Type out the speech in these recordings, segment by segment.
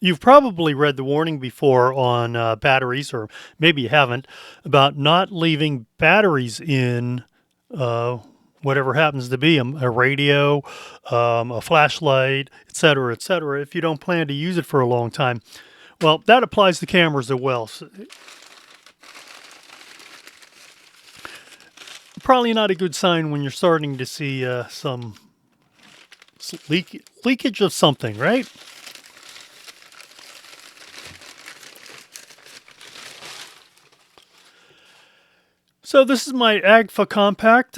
You've probably read the warning before on batteries, or maybe you haven't, about not leaving batteries in uh, whatever happens to be a radio, a flashlight, etc., if you don't plan to use it for a long time. Well, that applies to cameras as well. So, probably not a good sign when you're starting to see some leakage of something, right? So this is my Agfa Compact.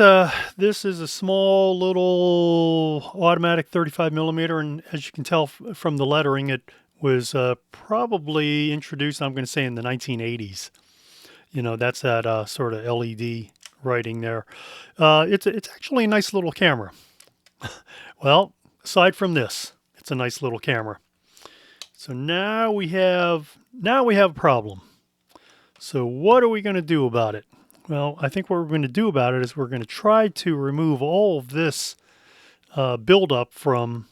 This is a small little automatic 35 millimeter, and as you can tell from the lettering, it was probably introduced, I'm going to say, in the 1980s. You know, that's that sort of LED writing there. It's actually a nice little camera. Well, aside from this, it's a nice little camera. So now we have a problem. So what are we going to do about it? Well, I think what we're going to do about it is we're going to try to remove all of this buildup from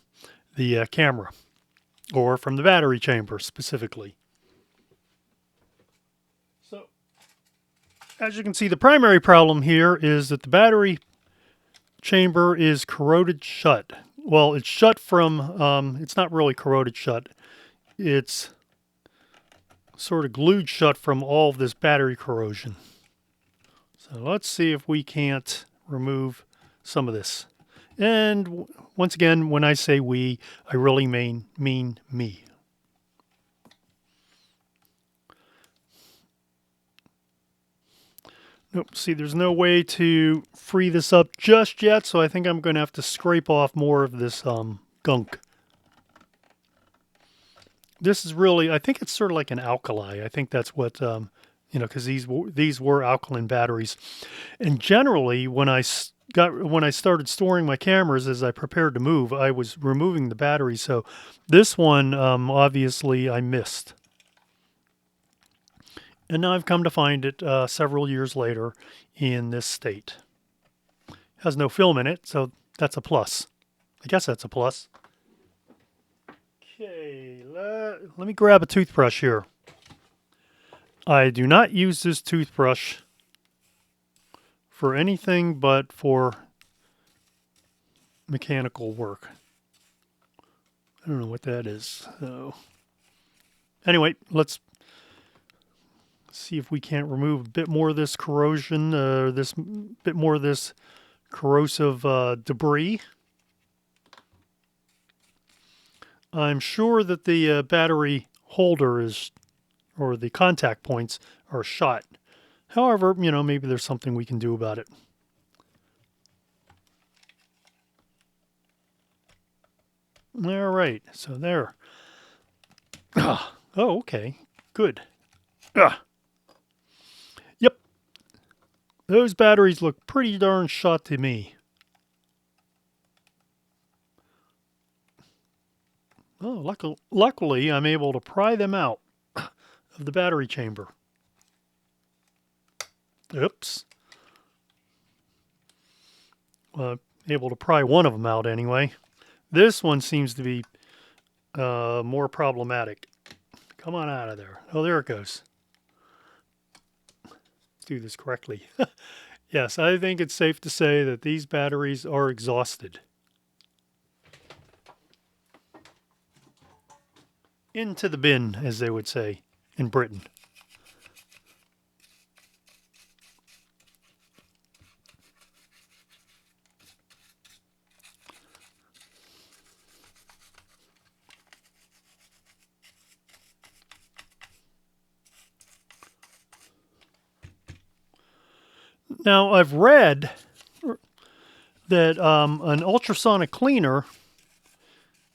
the camera, or from the battery chamber specifically. So, as you can see, the primary problem here is that the battery chamber is corroded shut. Well, it's shut from, it's not really corroded shut. It's sort of glued shut from all of this battery corrosion. So let's see if we can't remove some of this. And once again, when I say we, I really mean me. Nope, see, there's no way to free this up just yet, so I think I'm going to have to scrape off more of this gunk. This is really, I think it's sort of like an alkali. I think that's what, because these were alkaline batteries. And generally, when I started storing my cameras as I prepared to move, I was removing the batteries. So this one, obviously, I missed. And now I've come to find it several years later in this state. It has no film in it, so that's a plus. I guess that's a plus. Okay, let me grab a toothbrush here. I do not use this toothbrush for anything but for mechanical work. I don't know what that is. So, anyway, let's see if we can't remove a bit more of this corrosion, this bit more of this corrosive debris. I'm sure that the battery holder is, or the contact points are shot. However, maybe there's something we can do about it. All right, so there. Oh, okay, good. Yep, those batteries look pretty darn shot to me. Oh, luckily, I'm able to pry them out of the battery chamber. Oops. Able to pry one of them out anyway. This one seems to be more problematic. Come on out of there. Oh, there it goes. Let's do this correctly. Yes, I think it's safe to say that these batteries are exhausted. Into the bin, as they would say in Britain. Now, I've read that an ultrasonic cleaner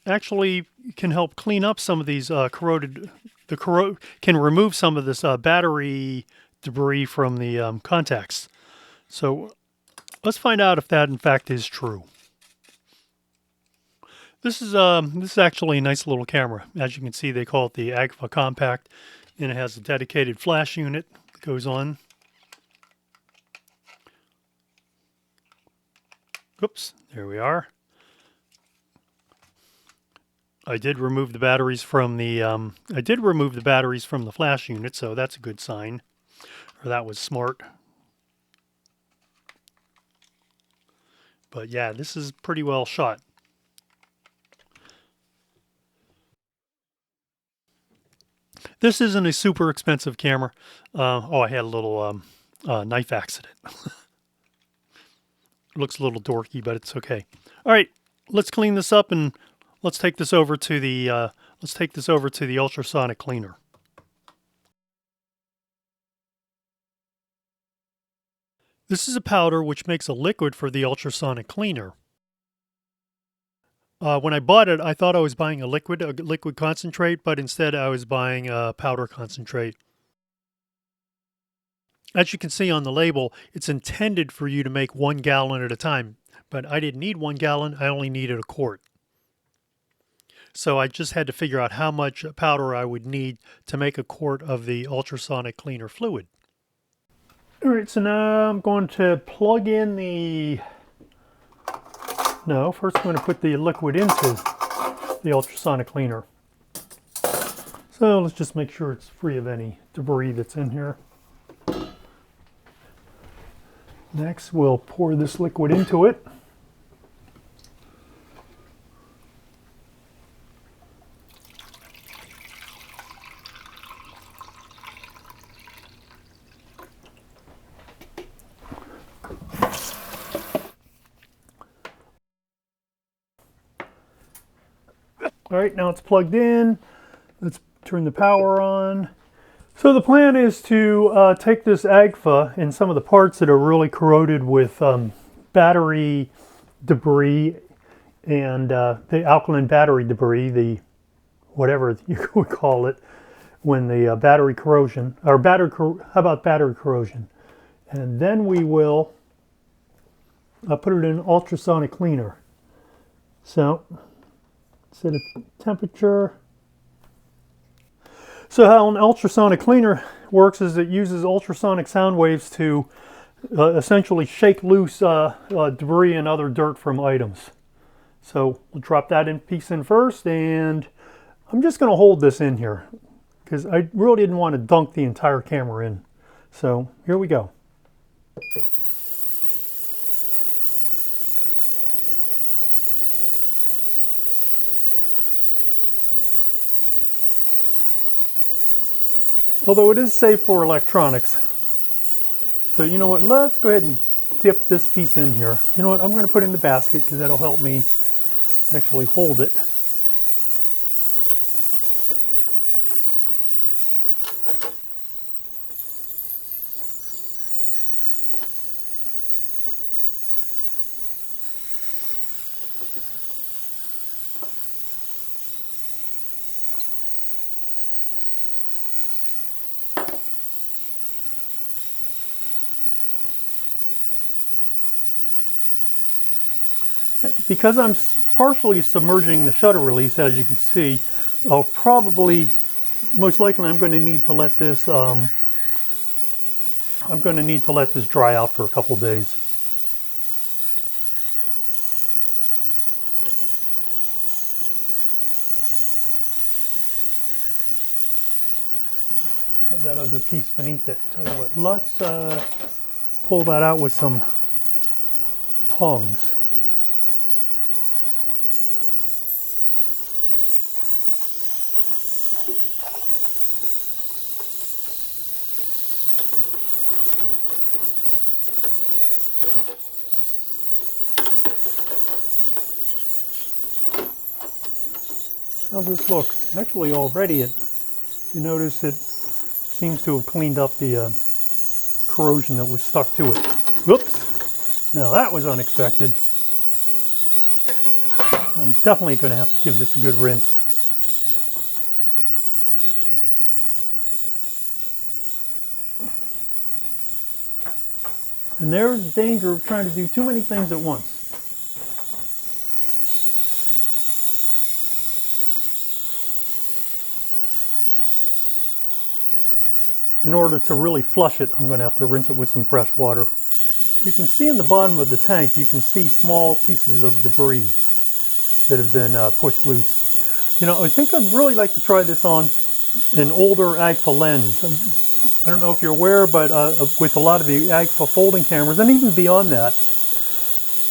actually can help clean up some of these corroded, can remove some of this battery debris from the contacts. So let's find out if that in fact is true. This is actually a nice little camera. As you can see, they call it the Agfa Compact, and it has a dedicated flash unit that goes on. Oops, there we are. I did remove the batteries from the flash unit, so that's a good sign. Or that was smart. But yeah, this is pretty well shot. This isn't a super expensive camera. Oh, I had a little knife accident. Looks a little dorky, but it's okay. All right, let's clean this up and let's take this over to the ultrasonic cleaner. This is a powder which makes a liquid for the ultrasonic cleaner. When I bought it, I thought I was buying a liquid concentrate, but instead I was buying a powder concentrate. As you can see on the label, it's intended for you to make 1 gallon at a time, but I didn't need 1 gallon, I only needed a quart. So I just had to figure out how much powder I would need to make a quart of the ultrasonic cleaner fluid. All right, so now I'm going to plug in the... No, first I'm going to put the liquid into the ultrasonic cleaner. So let's just make sure it's free of any debris that's in here. Next, we'll pour this liquid into it. All right, now it's plugged in. Let's turn the power on. So the plan is to take this AGFA and some of the parts that are really corroded with battery debris and the alkaline battery debris, the whatever you would call it, when the battery corrosion, or how about battery corrosion? And then we will put it in ultrasonic cleaner. So set a temperature. So how an ultrasonic cleaner works is it uses ultrasonic sound waves to essentially shake loose debris and other dirt from items. So we'll drop that piece in first, and I'm just going to hold this in here because I really didn't want to dunk the entire camera in. So here we go. Although it is safe for electronics. So you know what, let's go ahead and dip this piece in here. You know what, I'm going to put it in the basket because that'll help me actually hold it. Because I'm partially submerging the shutter release, as you can see, I'll probably, most likely, I'm going to need to let this dry out for a couple days. Have that other piece beneath it. Tell you what, let's pull that out with some tongs. How's this look? Actually, already you notice it seems to have cleaned up the corrosion that was stuck to it. Whoops! Now that was unexpected. I'm definitely going to have to give this a good rinse. And there's the danger of trying to do too many things at once. In order to really flush it, I'm going to have to rinse it with some fresh water. You can see in the bottom of the tank, you can see small pieces of debris that have been pushed loose. You know, I think I'd really like to try this on an older Agfa lens. I don't know if you're aware, but with a lot of the Agfa folding cameras, and even beyond that,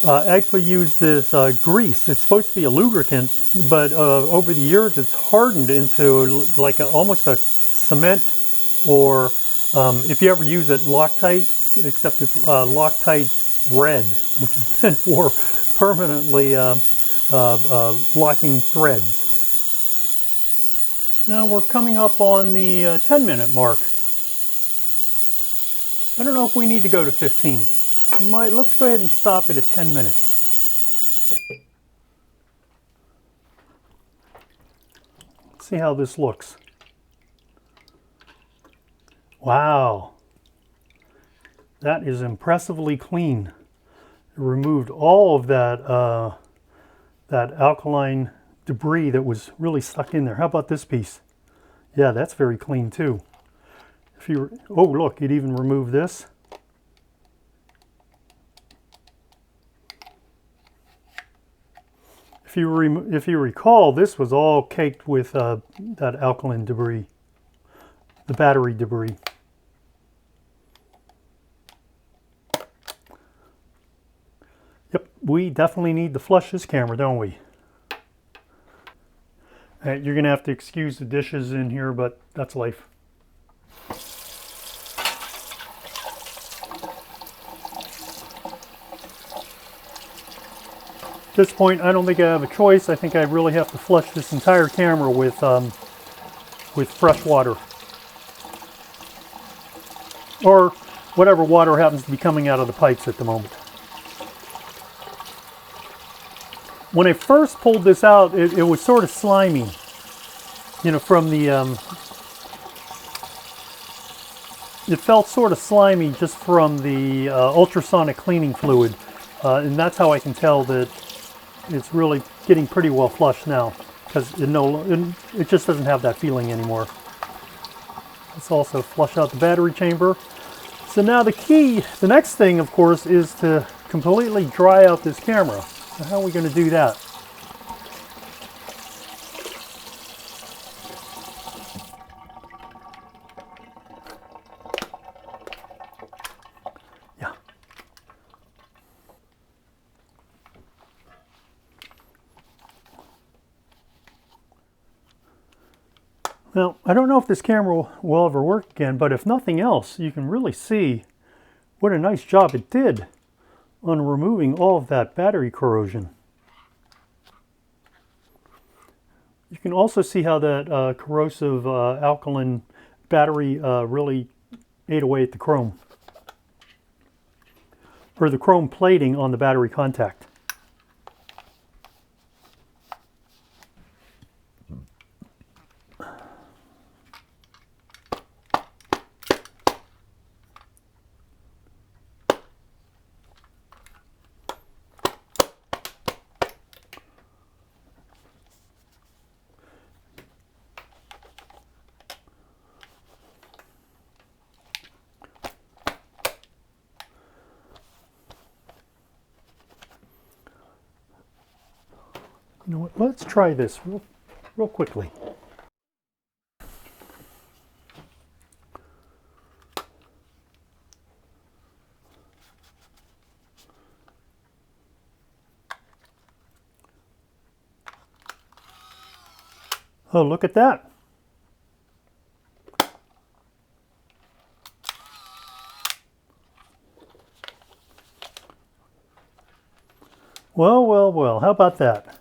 Agfa used this grease. It's supposed to be a lubricant, but over the years it's hardened into like almost a cement, or if you ever use it, Loctite, except it's Loctite red, which is meant for permanently locking threads. Now we're coming up on the 10-minute mark. I don't know if we need to go to 15. Let's go ahead and stop it at 10 minutes. See how this looks. Wow. That is impressively clean. It removed all of that, that alkaline debris that was really stuck in there. How about this piece? Yeah, that's very clean too. Oh look, it even removed this. If you recall, this was all caked with that alkaline debris, the battery debris. Yep, we definitely need to flush this camera, don't we? You're going to have to excuse the dishes in here, but that's life. At this point, I don't think I have a choice. I think I really have to flush this entire camera with fresh water. Or whatever water happens to be coming out of the pipes at the moment. When I first pulled this out, it was sort of slimy. You know, from the... it felt sort of slimy just from the ultrasonic cleaning fluid. And that's how I can tell that it's really getting pretty well flushed now, because it just doesn't have that feeling anymore. Let's also flush out the battery chamber. So now the next thing, of course, is to completely dry out this camera. So how are we going to do that? Yeah. Now, I don't know if this camera will ever work again, but if nothing else, you can really see what a nice job it did on removing all of that battery corrosion. You can also see how that corrosive alkaline battery really ate away at the chrome, or the chrome plating on the battery contact. You know what, let's try this real quickly. Oh, look at that. Well, well, well, how about that?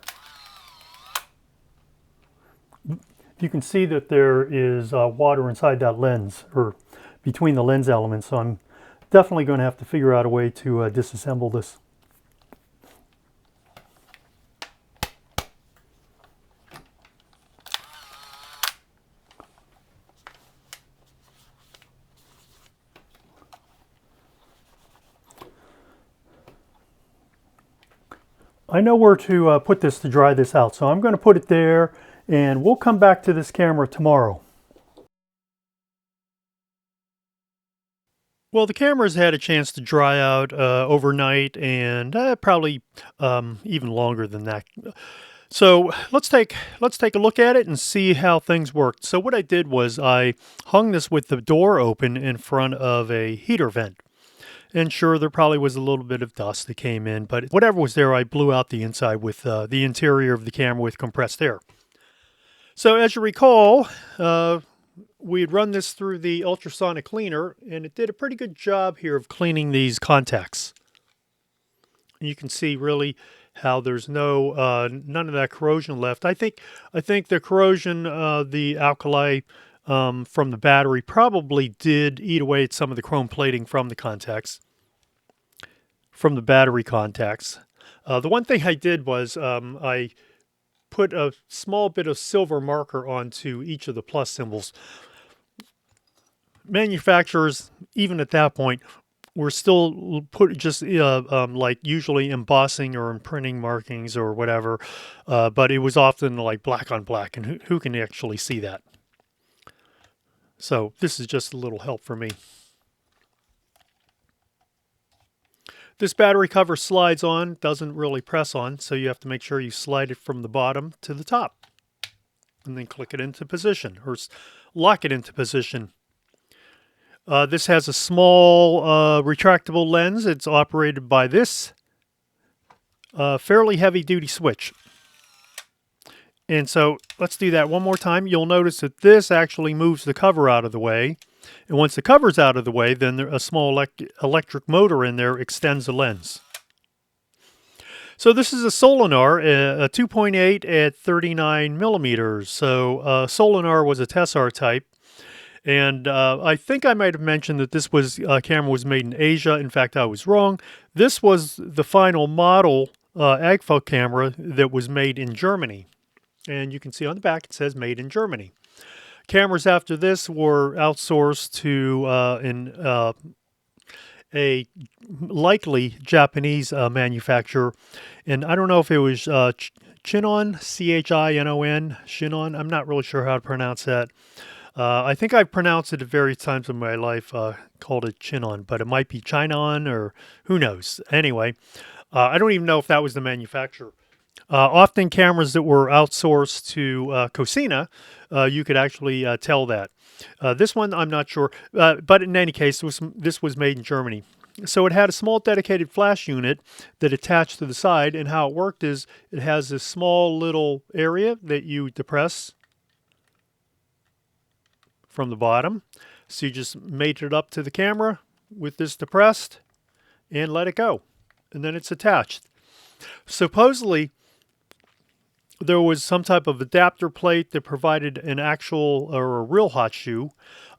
You can see that there is water inside that lens, or between the lens elements, so I'm definitely going to have to figure out a way to disassemble this. I know where to put this to dry this out, so I'm going to put it there, and we'll come back to this camera tomorrow. Well, the camera's had a chance to dry out overnight, and probably even longer than that. So let's take a look at it and see how things worked. So what I did was I hung this with the door open in front of a heater vent. And sure, there probably was a little bit of dust that came in, but whatever was there, I blew out the inside with the interior of the camera with compressed air. So as you recall, we had run this through the ultrasonic cleaner, and it did a pretty good job here of cleaning these contacts. You can see really how there's none of that corrosion left. I think the corrosion, the alkali from the battery probably did eat away at some of the chrome plating from the contacts, from the battery contacts. The one thing I did was I put a small bit of silver marker onto each of the plus symbols. Manufacturers, even at that point, were still like usually embossing or imprinting markings or whatever, but it was often like black on black, and who can actually see that? So this is just a little help for me. This battery cover slides on, doesn't really press on, so you have to make sure you slide it from the bottom to the top, and then click it into position, or lock it into position. This has a small retractable lens. It's operated by this fairly heavy-duty switch. And so let's do that one more time. You'll notice that this actually moves the cover out of the way. And once the cover's out of the way, then a small electric motor in there extends the lens. So this is a Solinar, a 2.8 at 39 millimeters. So Solinar was a Tessar type. And I think I might have mentioned that this camera was made in Asia. In fact, I was wrong. This was the final model AGFA camera that was made in Germany. And you can see on the back it says made in Germany. Cameras after this were outsourced to a likely Japanese manufacturer. And I don't know if it was Chinon, C-H-I-N-O-N, Chinon. I'm not really sure how to pronounce that. I think I've pronounced it at various times in my life, called it Chinon, but it might be Chinon or who knows. Anyway, I don't even know if that was the manufacturer. Often cameras that were outsourced to Cosina, you could actually tell that. This one, I'm not sure, but in any case, this was made in Germany. So it had a small dedicated flash unit that attached to the side, and how it worked is it has this small little area that you depress from the bottom. So you just mate it up to the camera with this depressed and let it go. And then it's attached. Supposedly, there was some type of adapter plate that provided an actual or a real hot shoe.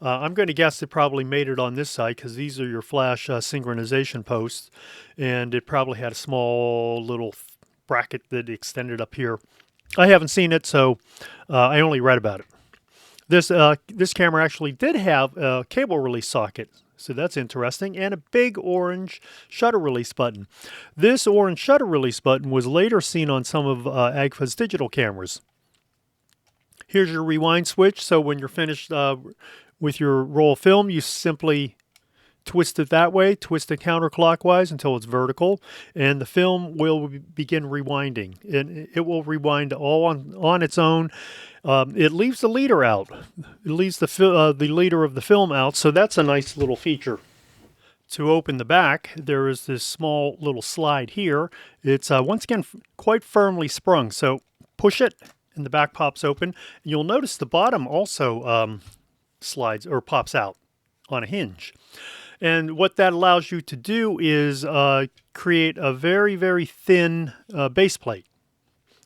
I'm going to guess it probably made it on this side because these are your flash synchronization posts. And it probably had a small little bracket that extended up here. I haven't seen it, so I only read about it. This camera actually did have a cable release socket, so that's interesting, and a big orange shutter release button. This orange shutter release button was later seen on some of AGFA's digital cameras. Here's your rewind switch, so when you're finished with your roll of film, you simply twist it that way, twist it counterclockwise until it's vertical, and the film will begin rewinding. And it will rewind all on its own. It leaves the leader out. It leaves the leader of the film out, so that's a nice little feature. To open the back, there is this small little slide here. It's once again quite firmly sprung, so push it and the back pops open. You'll notice the bottom also slides or pops out on a hinge. And what that allows you to do is create a very, very thin base plate.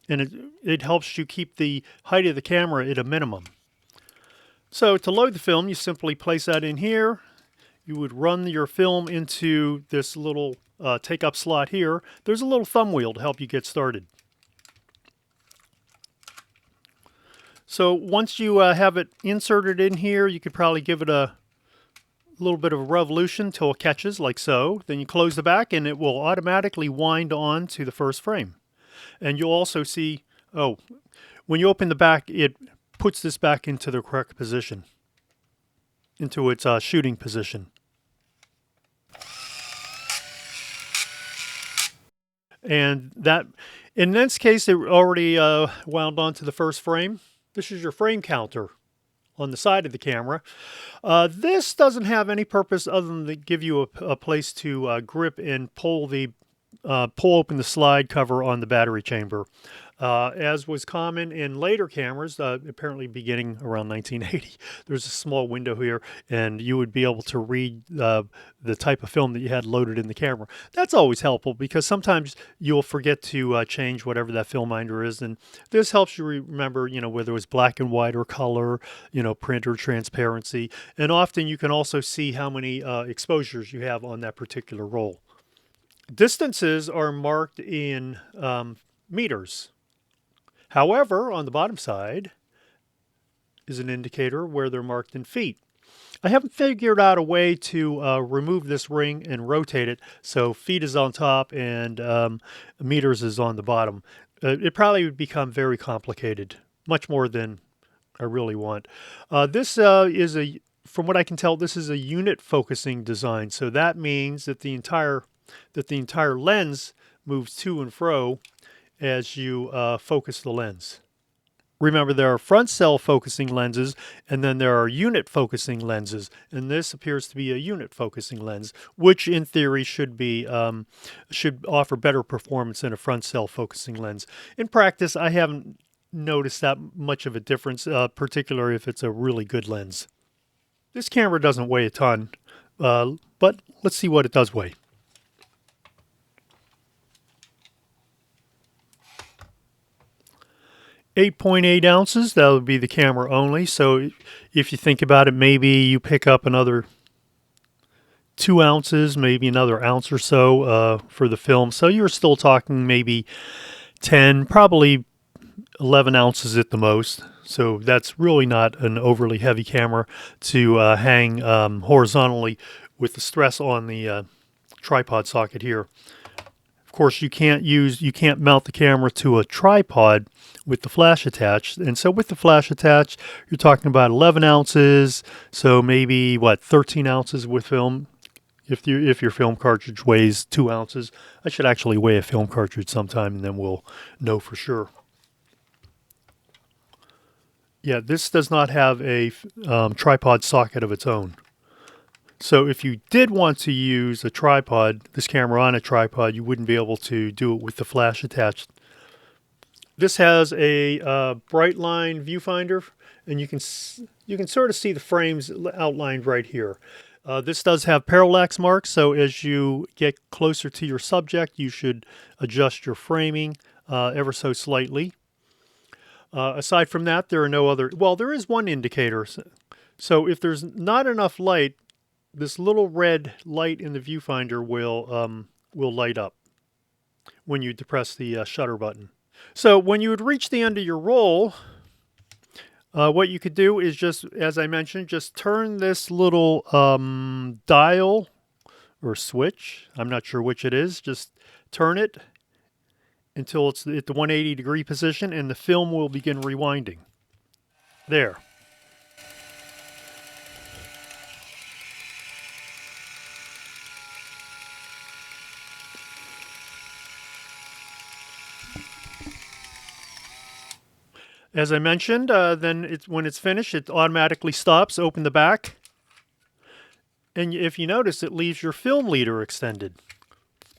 And it helps you keep the height of the camera at a minimum. So to load the film, you simply place that in here. You would run your film into this little take-up slot here. There's a little thumb wheel to help you get started. So once you have it inserted in here, you could probably give it a little bit of a revolution till it catches, like so. Then you close the back and it will automatically wind on to the first frame. And you'll also see, when you open the back, it puts this back into the correct position, into its shooting position. And that, In this case, it already wound onto the first frame. This is your frame counter on the side of the camera. This doesn't have any purpose other than to give you a place to grip and pull open the slide cover on the battery chamber. As was common in later cameras, apparently beginning around 1980, there's a small window here, and you would be able to read the type of film that you had loaded in the camera. That's always helpful because sometimes you'll forget to change whatever that film finder is, and this helps you remember, whether it was black and white or color, print or transparency, and often you can also see how many exposures you have on that particular roll. Distances are marked in meters. However, on the bottom side is an indicator where they're marked in feet. I haven't figured out a way to remove this ring and rotate it so feet is on top and meters is on the bottom. It probably would become very complicated, much more than I really want. This is from what I can tell, this is a unit focusing design. So that means that the entire lens moves to and fro as you focus the lens. Remember, there are front cell focusing lenses, and then there are unit focusing lenses, and this appears to be a unit focusing lens, which in theory should offer better performance than a front cell focusing lens. In practice, I haven't noticed that much of a difference, particularly if it's a really good lens. This camera doesn't weigh a ton, but let's see what it does weigh. 8.8 ounces, that would be the camera only. So if you think about it, maybe you pick up another 2 ounces, maybe another ounce or so for the film. So you're still talking maybe 10, probably 11 ounces at the most. So that's really not an overly heavy camera to hang horizontally with the stress on the tripod socket here. Of course, you can't mount the camera to a tripod with the flash attached. And so with the flash attached, you're talking about 11 ounces. So maybe 13 ounces with film. If your film cartridge weighs 2 ounces, I should actually weigh a film cartridge sometime and then we'll know for sure. Yeah, this does not have a tripod socket of its own. So if you did want to use this camera on a tripod, you wouldn't be able to do it with the flash attached. This has a bright line viewfinder, and you can sort of see the frames outlined right here. This does have parallax marks, so as you get closer to your subject, you should adjust your framing ever so slightly. Aside from that, there are no other... Well, there is one indicator. So if there's not enough light, this little red light in the viewfinder will light up when you depress the shutter button. So when you would reach the end of your roll, what you could do is just, as I mentioned, just turn this little dial or switch. I'm not sure which it is. Just turn it until it's at the 180 degree position and the film will begin rewinding. There. As I mentioned, then when it's finished, it automatically stops. Open the back. And if you notice, it leaves your film leader extended.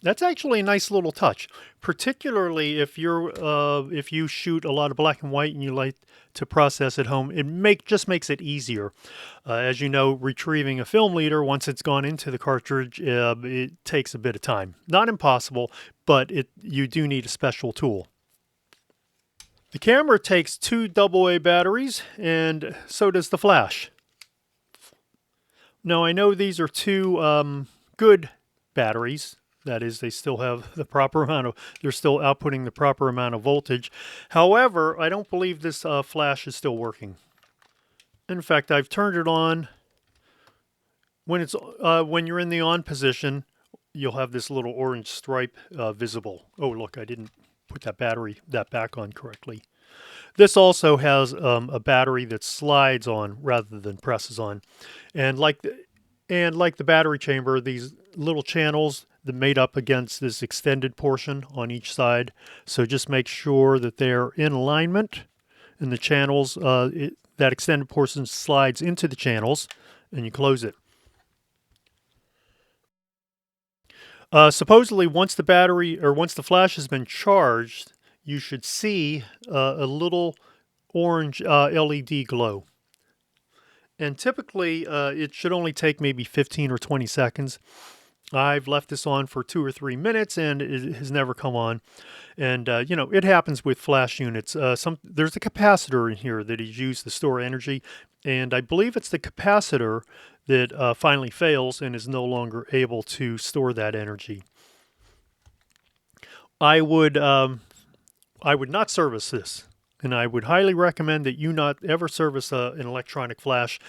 That's actually a nice little touch, particularly if you shoot a lot of black and white and you like to process at home. It just makes it easier. As you know, retrieving a film leader, once it's gone into the cartridge, it takes a bit of time. Not impossible, but you do need a special tool. The camera takes 2 AA batteries, and so does the flash. Now, I know these are 2 good batteries. That is, they still have the proper amount they're still outputting the proper amount of voltage. However, I don't believe this flash is still working. In fact, I've turned it on. When you're in the on position, you'll have this little orange stripe visible. Oh, look, I didn't put that back on correctly. This also has a battery that slides on rather than presses on, and like the battery chamber, these little channels that made up against this extended portion on each side. So just make sure that they're in alignment, and the channels, that extended portion slides into the channels, and you close it. Supposedly, once the battery or once the flash has been charged, you should see a little orange LED glow. And typically, it should only take maybe 15 or 20 seconds. I've left this on for 2 or 3 minutes, and it has never come on. And, you know, it happens with flash units. There's a capacitor in here that is used to store energy, and I believe it's the capacitor that finally fails and is no longer able to store that energy. I would not service this, and I would highly recommend that you not ever service an electronic flash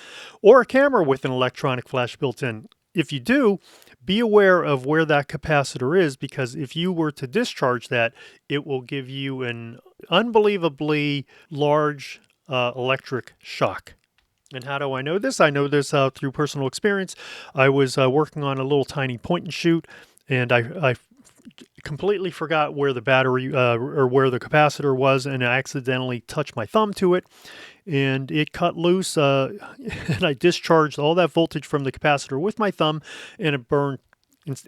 or a camera with an electronic flash built in. If you do, be aware of where that capacitor is, because if you were to discharge that, it will give you an unbelievably large electric shock. And how do I know this? I know this through personal experience. I was working on a little tiny point and shoot, and I completely forgot where the battery or where the capacitor was, and I accidentally touched my thumb to it, and it cut loose, and I discharged all that voltage from the capacitor with my thumb, and it burned.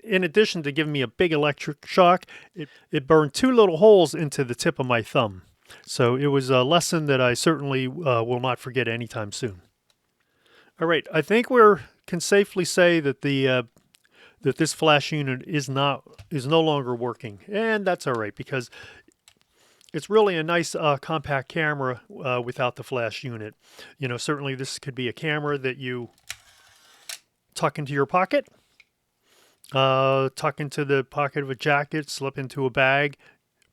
In addition to giving me a big electric shock, it burned 2 little holes into the tip of my thumb. So it was a lesson that I certainly will not forget anytime soon. All right, I think we can safely say that that this flash unit is no longer working, and that's all right, because it's really a nice compact camera without the flash unit. You know, certainly this could be a camera that you tuck into your pocket, tuck into the pocket of a jacket, slip into a bag,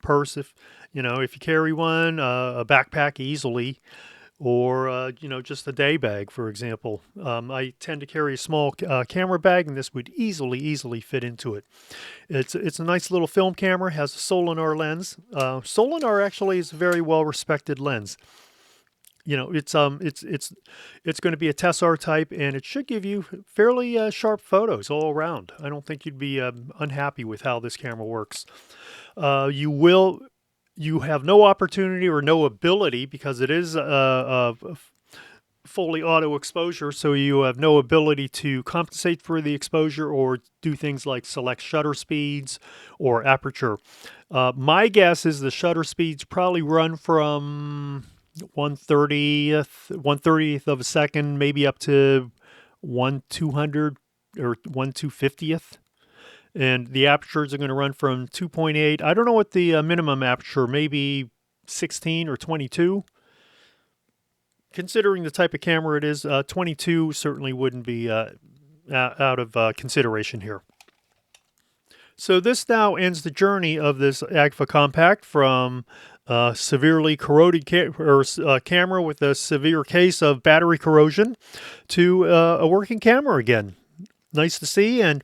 purse if you carry one, a backpack easily, or you know, just a day bag, for example. I tend to carry a small camera bag, and this would easily fit into it. It's a nice little film camera, has a Solinar lens. Solinar actually is a very well respected lens. You know, it's going to be a Tessar type, and it should give you fairly sharp photos all around. I don't think you'd be unhappy with how this camera works. You have no opportunity or no ability, because it is a fully auto exposure, so you have no ability to compensate for the exposure or do things like select shutter speeds or aperture. My guess is the shutter speeds probably run from 1/30th of a second, maybe up to 1/200 or 1/250th. And the apertures are going to run from 2.8. I don't know what the minimum aperture, maybe 16 or 22. Considering the type of camera it is, 22 certainly wouldn't be out of consideration here. So this now ends the journey of this Agfa Compact from severely corroded camera with a severe case of battery corrosion to a working camera again. Nice to see, and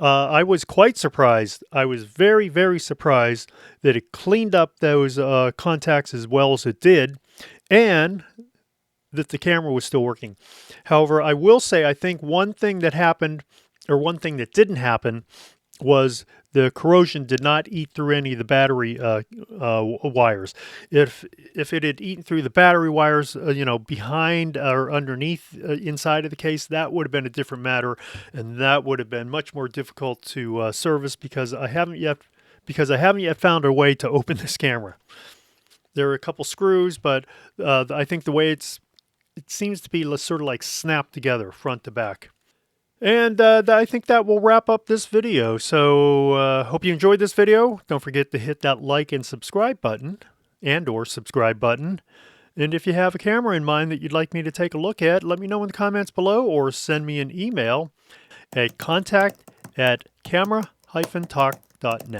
I was quite surprised. I was very surprised that it cleaned up those contacts as well as it did, and that the camera was still working. However, I will say, I think one thing that happened, or one thing that didn't happen, was the corrosion did not eat through any of the battery wires. If it had eaten through the battery wires, you know, behind or underneath, inside of the case, that would have been a different matter, and that would have been much more difficult to service, because I haven't yet found a way to open this camera. There are a couple screws, but I think the way it seems to be sort of like snapped together front to back. And I think that will wrap up this video. So hope you enjoyed this video. Don't forget to hit that like and subscribe button, or subscribe button. And if you have a camera in mind that you'd like me to take a look at, let me know in the comments below, or send me an email at contact@camera-talk.net.